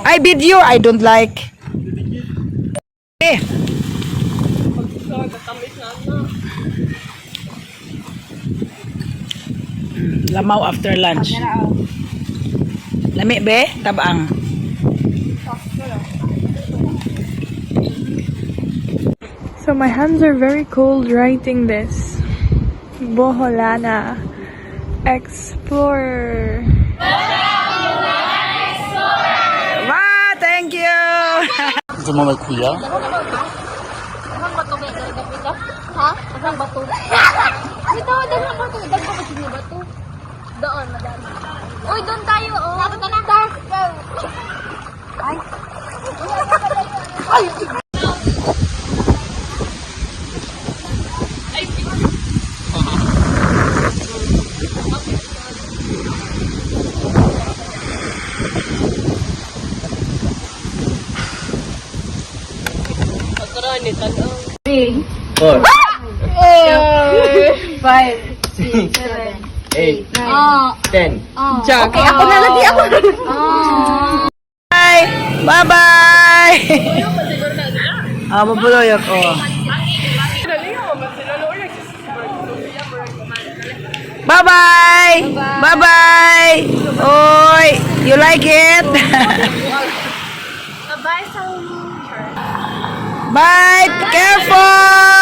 I video, I don't like. Eh. Lamaw after lunch. Lami be, tabang. So my hands are very cold writing this. Boholana Explorer. Wow, thank you. Ito mo may kuya? Daghang bato kay dito. Ha? Daghang bato. Dito, daghang bato. Daghang bato ni bato. Doon, madami. Uy, doon tayo. Oh, dapat na dark. Ay. Ay. Four. 5, 6, 7, 8, 10. Okay, ako na lagi ako. Bye. Bye-bye. Ah, mabuloy ako. Bye-bye. Bye-bye. Oy, you like it? Bye. Careful.